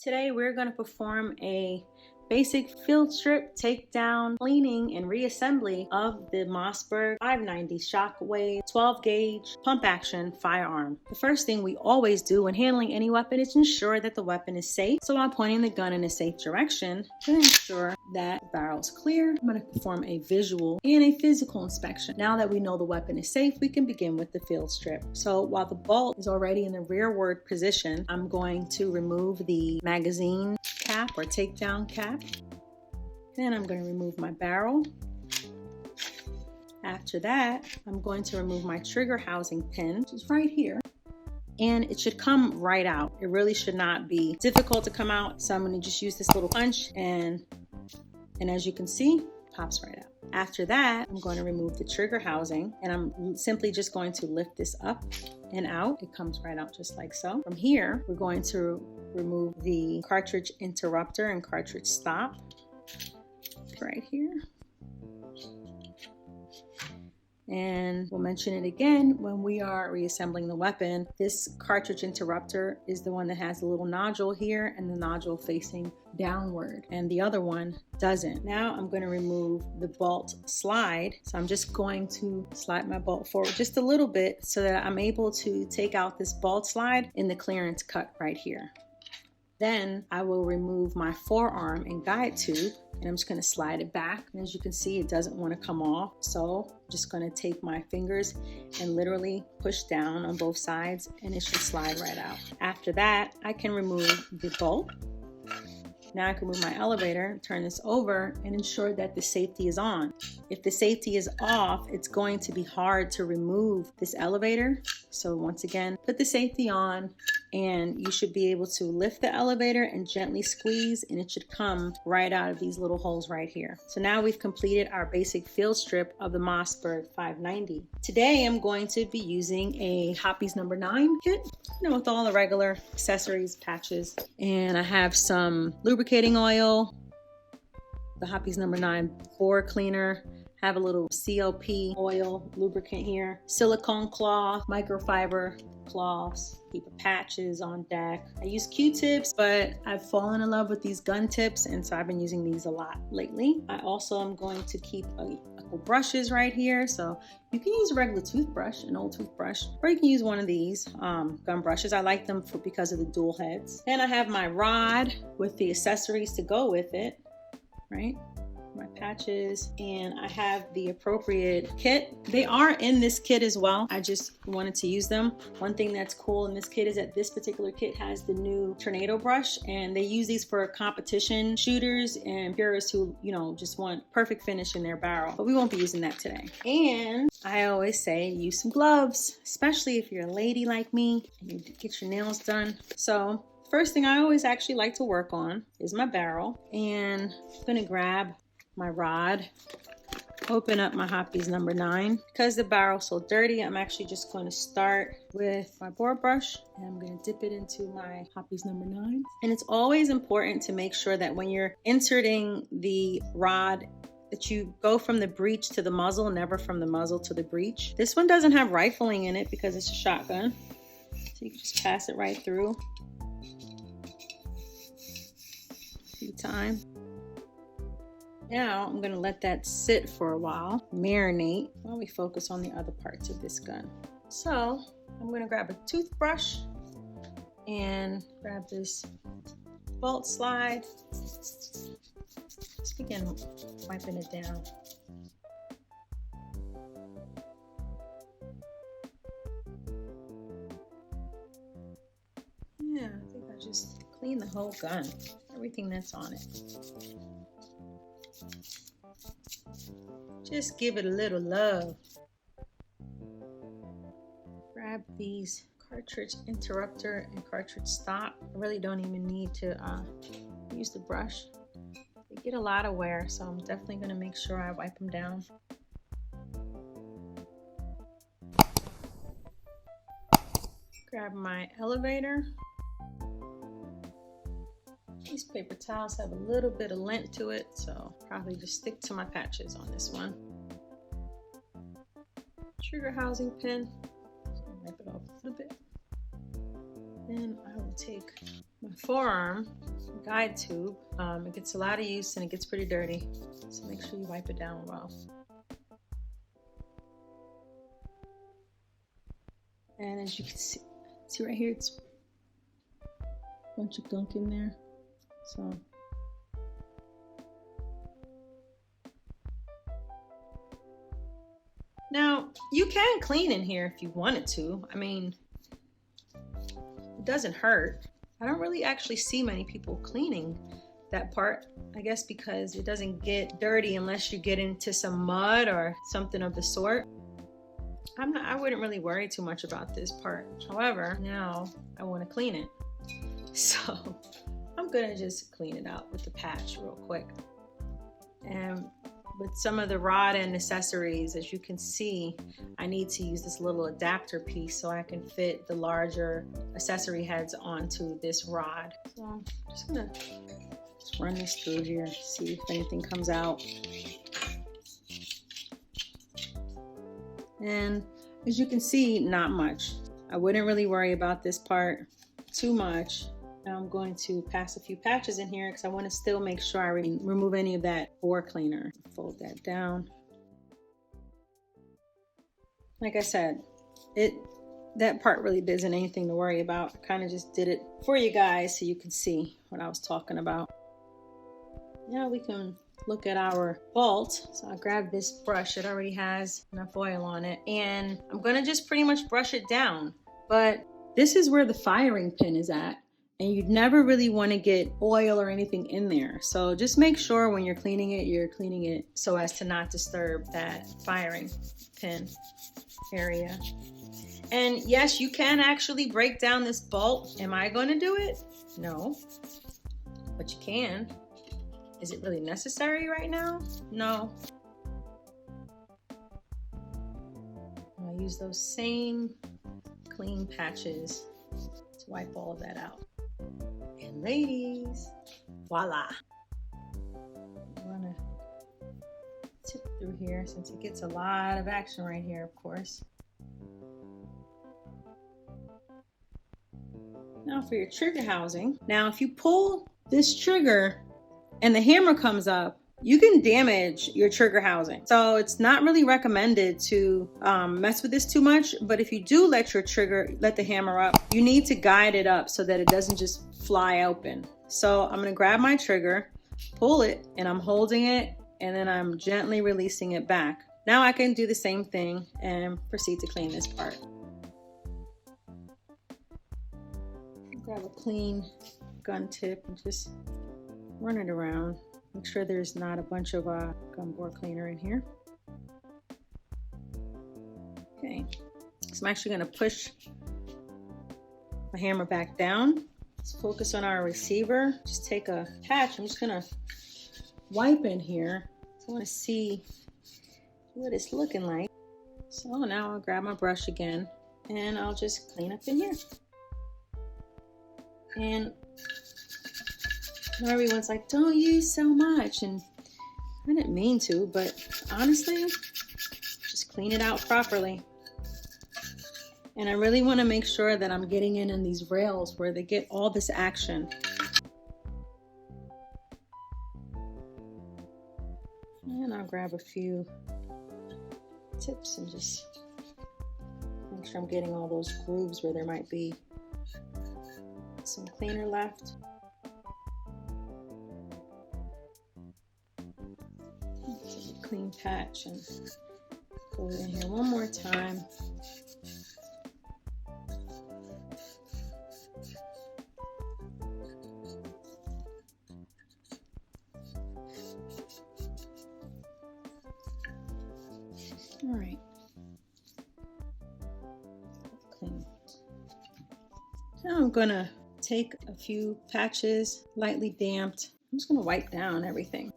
Today we're going to perform a basic field strip, takedown, cleaning, and reassembly of the Mossberg 590 Shockwave 12 gauge pump action firearm. The first thing we always do when handling any weapon is ensure that the weapon is safe. So I'm pointing the gun in a safe direction to ensure that the barrel is clear. I'm going to perform a visual and a physical inspection. Now that we know the weapon is safe, we can begin with the field strip. So while the bolt is already in the rearward position, I'm going to remove the magazine cap or takedown cap. Then I'm going to remove my barrel. After that, I'm going to remove my trigger housing pin, which is right here. And it should come right out. It really should not be difficult to come out. So I'm going to just use this little punch and as you can see, it pops right out. After that, I'm going to remove the trigger housing and I'm simply just going to lift this up and out. It comes right out just like so. From here, we're going to remove the cartridge interrupter and cartridge stop right here. And we'll mention it again when we are reassembling the weapon. This cartridge interrupter is the one that has a little nodule here and the nodule facing downward, and the other one doesn't. Now I'm going to remove the bolt slide. So I'm just going to slide my bolt forward just a little bit so that I'm able to take out this bolt slide in the clearance cut right here. Then I will remove my forearm and guide tube and I'm just going to slide it back. And as you can see, it doesn't want to come off. So I'm just going to take my fingers and literally push down on both sides and it should slide right out. After that, I can remove the bolt. Now I can move my elevator, turn this over and ensure that the safety is on. If the safety is off, it's going to be hard to remove this elevator. So once again, put the safety on and you should be able to lift the elevator and gently squeeze and it should come right out of these little holes right here. So now we've completed our basic field strip of the Mossberg 590. Today I'm going to be using a Hoppe's number 9 kit, with all the regular accessories, patches, and I have some lubricating oil, the Hoppe's number 9 bore cleaner, have a little CLP oil lubricant here, silicone cloth, microfiber cloths, keep patches on deck. I use Q-tips, but I've fallen in love with these gun tips and so I've been using these a lot lately. I also am going to keep a couple brushes right here. So you can use a regular toothbrush, an old toothbrush, or you can use one of these gun brushes. I like them because of the dual heads. Then I have my rod with the accessories to go with it, right? My patches, and I have the appropriate kit. They are in this kit as well. I just wanted to use them. One thing that's cool in this kit is that this particular kit has the new tornado brush, and they use these for competition shooters and purists who, just want perfect finish in their barrel. But we won't be using that today. And I always say use some gloves, especially if you're a lady like me and you get your nails done. So first thing I always actually like to work on is my barrel, and I'm gonna grab my rod, open up my Hoppe's number 9. Because the barrel's so dirty, I'm actually just going to start with my bore brush and I'm going to dip it into my Hoppe's number 9. And it's always important to make sure that when you're inserting the rod that you go from the breech to the muzzle, never from the muzzle to the breech. This one doesn't have rifling in it because it's a shotgun. So you can just pass it right through. Few times. Now I'm going to let that sit for a while, marinate, while we focus on the other parts of this gun. So I'm going to grab a toothbrush and grab this bolt slide. Just begin wiping it down. Yeah, I think I just cleaned the whole gun, everything that's on it. Just give it a little love. Grab these cartridge interrupter and cartridge stop. I really don't even need to use the brush. They get a lot of wear, so I'm definitely going to make sure I wipe them down. Grab my elevator. These paper towels have a little bit of lint to it, so probably just stick to my patches on this one. Trigger housing pin, wipe it off a little bit. Then I will take my forearm guide tube. It gets a lot of use and it gets pretty dirty, so make sure you wipe it down well. And as you can see right here, it's a bunch of gunk in there. So now you can clean in here if you wanted to. I mean, it doesn't hurt. I don't really actually see many people cleaning that part, I guess because it doesn't get dirty unless you get into some mud or something of the sort. I wouldn't really worry too much about this part. However, now I want to clean it. So I'm gonna just clean it out with the patch real quick. And with some of the rod and accessories, as you can see, I need to use this little adapter piece so I can fit the larger accessory heads onto this rod. So I'm just gonna run this through here, see if anything comes out. And as you can see, not much. I wouldn't really worry about this part too much. Now I'm going to pass a few patches in here because I want to still make sure I remove any of that bore cleaner. Fold that down. Like I said, that part really isn't anything to worry about. I kind of just did it for you guys so you can see what I was talking about. Now we can look at our bolt. So I grabbed this brush. It already has enough oil on it. And I'm going to just pretty much brush it down. But this is where the firing pin is at. And you'd never really want to get oil or anything in there. So just make sure when you're cleaning it so as to not disturb that firing pin area. And yes, you can actually break down this bolt. Am I going to do it? No, but you can. Is it really necessary right now? No. I'll use those same clean patches to wipe all of that out. And ladies, voila. I'm gonna tip through here since it gets a lot of action right here, of course. Now for your trigger housing. Now if you pull this trigger and the hammer comes up, you can damage your trigger housing. So it's not really recommended to mess with this too much, but if you do let the hammer up, you need to guide it up so that it doesn't just fly open. So I'm gonna grab my trigger, pull it, and I'm holding it, and then I'm gently releasing it back. Now I can do the same thing and proceed to clean this part. Grab a clean gun tip and just run it around. Make sure there's not a bunch of gun bore cleaner in here. Okay, so I'm actually going to push my hammer back down. Let's focus on our receiver. Just take a patch. I'm just going to wipe in here. So I want to see what it's looking like. So now I'll grab my brush again and I'll just clean up in here. And everyone's like, don't use so much, and I didn't mean to, but honestly, just clean it out properly. And I really want to make sure that I'm getting in these rails where they get all this action. And I'll grab a few tips and just make sure I'm getting all those grooves where there might be some cleaner left. Clean patch and go in here one more time. All right. Clean. Now I'm gonna take a few patches, lightly damped. I'm just gonna wipe down everything.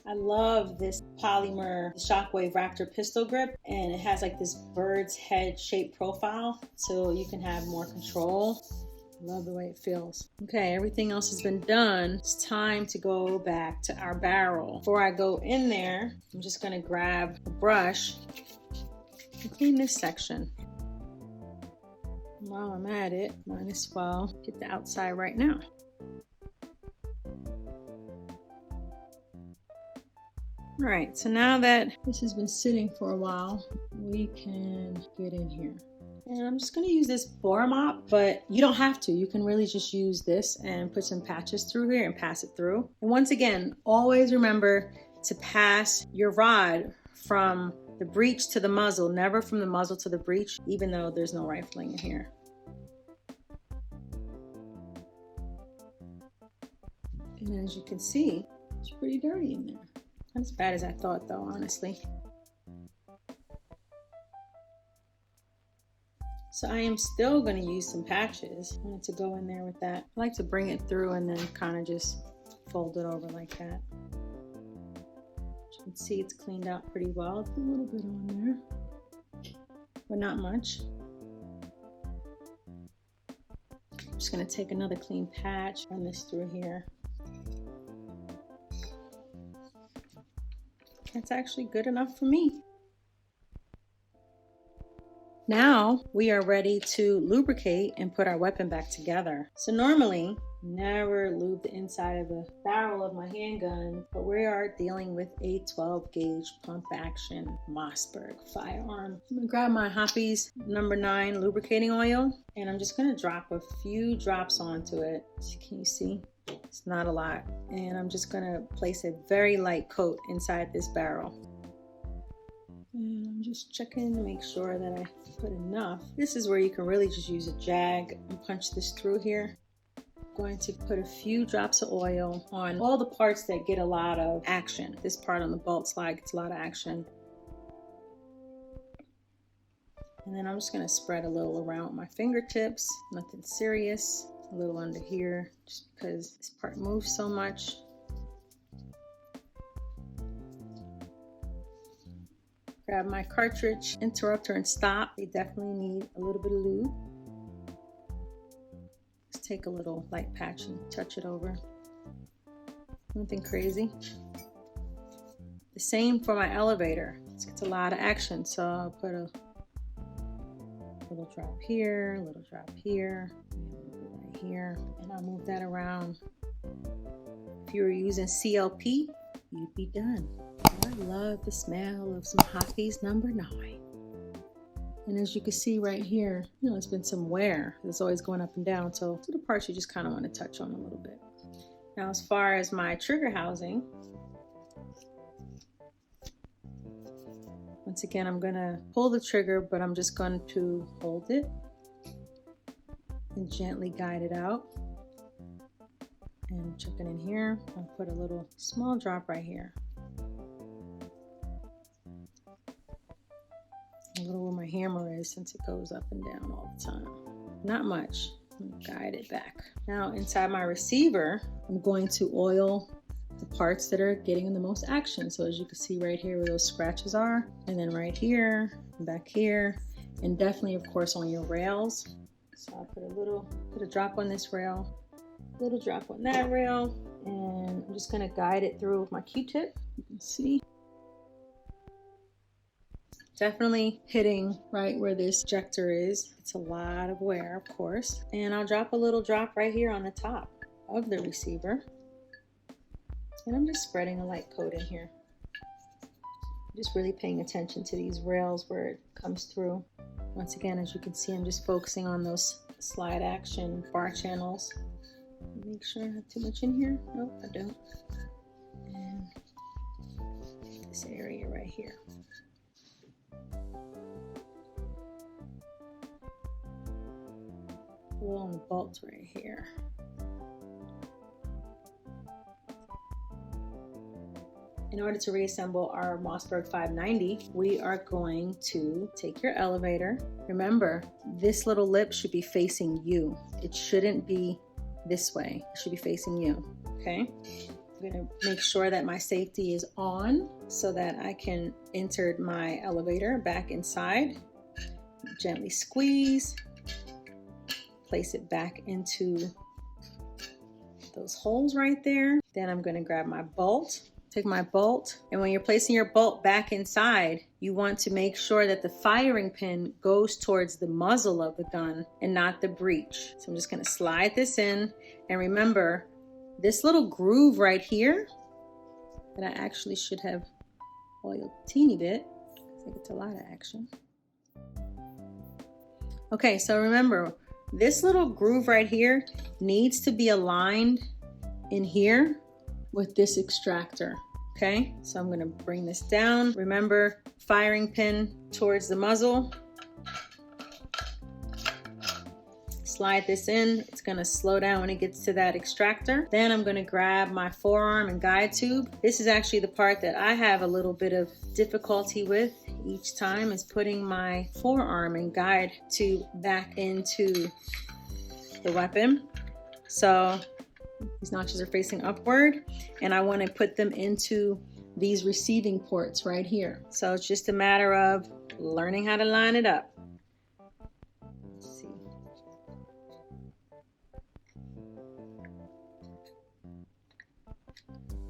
I love this polymer Shockwave Raptor pistol grip, and it has like this bird's head shaped profile so you can have more control. I love the way it feels. Okay, everything else has been done. It's time to go back to our barrel. Before I go in there, I'm just gonna grab a brush and clean this section. While I'm at it, might as well get the outside right now. All right, so now that this has been sitting for a while, we can get in here. And I'm just gonna use this bore mop, but you don't have to. You can really just use this and put some patches through here and pass it through. And once again, always remember to pass your rod from the breech to the muzzle, never from the muzzle to the breech, even though there's no rifling in here. And as you can see, it's pretty dirty in there. Not as bad as I thought though, honestly. So I am still going to use some patches. I wanted to go in there with that. I like to bring it through and then kind of just fold it over like that. As you can see, it's cleaned out pretty well. It's a little bit on there, but not much. I'm just going to take another clean patch, run this through here. That's actually good enough for me. Now we are ready to lubricate and put our weapon back together. So normally, never lube the inside of the barrel of my handgun, but we are dealing with a 12 gauge pump action Mossberg firearm. I'm gonna grab my Hoppe's number 9 lubricating oil, and I'm just gonna drop a few drops onto it. So can you see? It's not a lot. And I'm just gonna place a very light coat inside this barrel. And I'm just checking to make sure that I put enough. This is where you can really just use a jag and punch this through here. I'm going to put a few drops of oil on all the parts that get a lot of action. This part on the bolt slide gets a lot of action. And then I'm just gonna spread a little around my fingertips, nothing serious. A little under here, just because this part moves so much. Grab my cartridge, interrupter, and stop. They definitely need a little bit of lube. Just take a little light patch and touch it over. Nothing crazy. The same for my elevator. It gets a lot of action, so I'll put a little drop here, a little drop here, right here, and I'll move that around. If you were using CLP, you'd be done. I love the smell of some Hoppe's number 9. And as you can see right here, you know, it's been some wear. It's always going up and down. So the parts you just kind of want to touch on a little bit. Now, as far as my trigger housing, once again, I'm going to pull the trigger, but I'm just going to hold it and gently guide it out. And chuck it in here. I'll put a little small drop right here. A little where my hammer is, since it goes up and down all the time. Not much. Guide it back. Now inside my receiver, I'm going to oil the parts that are getting the most action. So as you can see right here where those scratches are, and then right here, and back here, and definitely of course on your rails. So I'll put a drop on this rail, a little drop on that rail, and I'm just gonna guide it through with my Q-tip. You can see. Definitely hitting right where this ejector is. It's a lot of wear, of course. And I'll drop a little drop right here on the top of the receiver. And I'm just spreading a light coat in here. Just really paying attention to these rails where it comes through. Once again, as you can see, I'm just focusing on those slide action bar channels. Make sure I have too much in here. Nope, I don't. And this area right here. On the bolt right here. In order to reassemble our Mossberg 590, we are going to take your elevator. Remember, this little lip should be facing you. It shouldn't be this way. It should be facing you, okay? I'm gonna make sure that my safety is on so that I can enter my elevator back inside. Gently squeeze. Place it back into those holes right there. Then I'm going to grab my bolt, take my bolt, and when you're placing your bolt back inside, you want to make sure that the firing pin goes towards the muzzle of the gun and not the breech. So I'm just going to slide this in, and remember this little groove right here that I actually should have oiled a teeny bit because I get a lot of action. Okay, so remember this little groove right here needs to be aligned in here with this extractor. Okay, so I'm going to bring this down. Remember, firing pin towards the muzzle. Slide this in. It's going to slow down when it gets to that extractor. Then I'm going to grab my forearm and guide tube. This is actually the part that I have a little bit of difficulty with each time, is putting my forearm and guide tube back into the weapon. So these notches are facing upward, and I want to put them into these receiving ports right here. So it's just a matter of learning how to line it up. Let's see.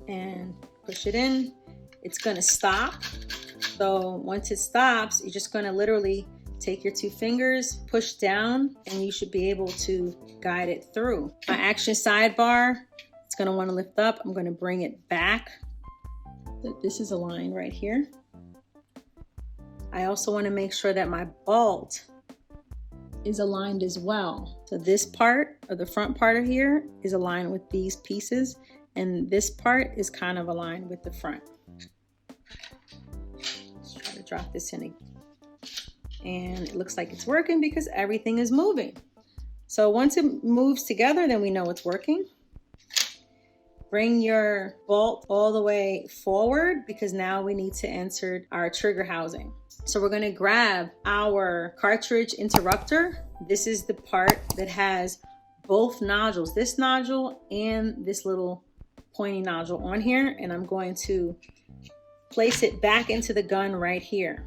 And push it in. It's going to stop. So once it stops, you're just going to literally take your 2 fingers, push down, and you should be able to guide it through. My action sidebar, it's going to want to lift up. I'm going to bring it back. This is aligned right here. I also want to make sure that my bolt is aligned as well. So this part, or the front part of here, is aligned with these pieces, and this part is kind of aligned with the front. Let's try to drop this in again. And it looks like it's working because everything is moving. So once it moves together, then we know it's working. Bring your bolt all the way forward because now we need to insert our trigger housing. So we're going to grab our cartridge interrupter. This is the part that has both nodules, this nodule and this little pointy nodule on here. And I'm going to place it back into the gun right here.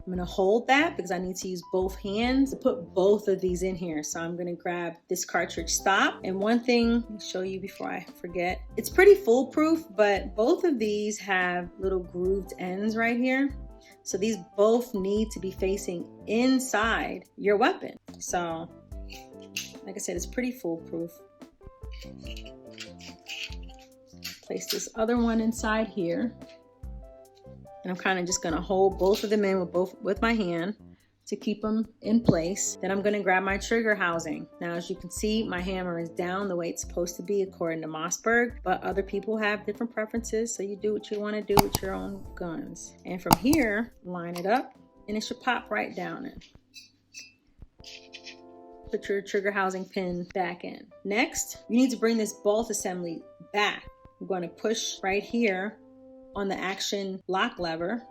I'm going to hold that because I need to use both hands to put both of these in here. So I'm going to grab this cartridge stop. And one thing, let me show you before I forget. It's pretty foolproof, but both of these have little grooved ends right here. So these both need to be facing inside your weapon. So like I said, it's pretty foolproof. Place this other one inside here. And I'm kind of just going to hold both of them in with my hand to keep them in place. Then I'm going to grab my trigger housing. Now, as you can see, my hammer is down the way it's supposed to be according to Mossberg, but other people have different preferences. So you do what you want to do with your own guns. And from here, line it up and it should pop right down in. Put your trigger housing pin back in. Next, you need to bring this bolt assembly back. I'm going to push right here on the action lock lever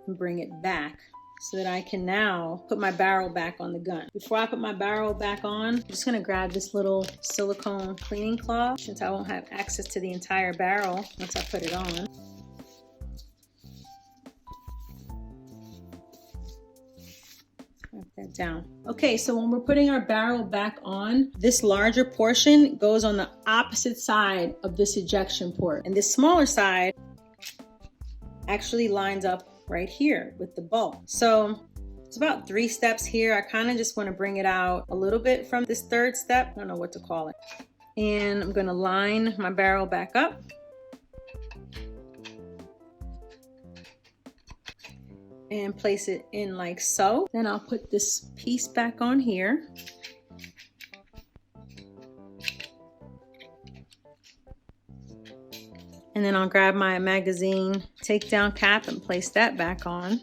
and bring it back so that I can now put my barrel back on the gun. Before I put my barrel back on, I'm just going to grab this little silicone cleaning cloth since I won't have access to the entire barrel once I put it on. Wrap that down. Okay, so when we're putting our barrel back on, this larger portion goes on the opposite side of this ejection port, and this smaller side actually lines up right here with the bolt. So it's about 3 steps here. I kind of just want to bring it out a little bit from this 3rd step. I don't know what to call it. And I'm going to line my barrel back up. And place it in like so. Then I'll put this piece back on here. And then I'll grab my magazine takedown cap and place that back on.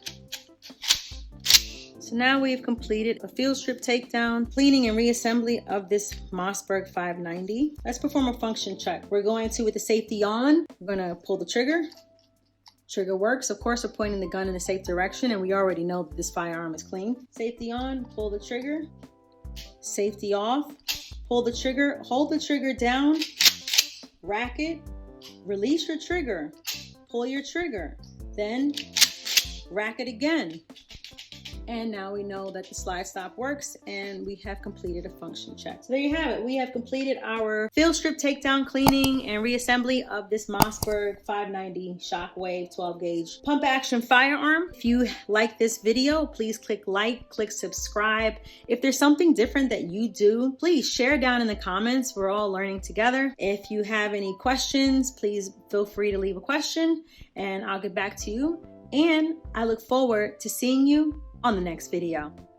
So now we've completed a field strip takedown, cleaning and reassembly of this Mossberg 590. Let's perform a function check. We're going to, with the safety on, we're going to pull the trigger. Trigger works. Of course, we're pointing the gun in a safe direction, and we already know that this firearm is clean. Safety on, pull the trigger. Safety off, pull the trigger, hold the trigger down, rack it, release your trigger, pull your trigger, then rack it again. And now we know that the slide stop works, and we have completed a function check. So there you have it. We have completed our field strip takedown cleaning and reassembly of this Mossberg 590 Shockwave 12 gauge pump action firearm. If you like this video, please click like, click subscribe. If there's something different that you do, please share down in the comments. We're all learning together. If you have any questions, please feel free to leave a question and I'll get back to you. And I look forward to seeing you on the next video.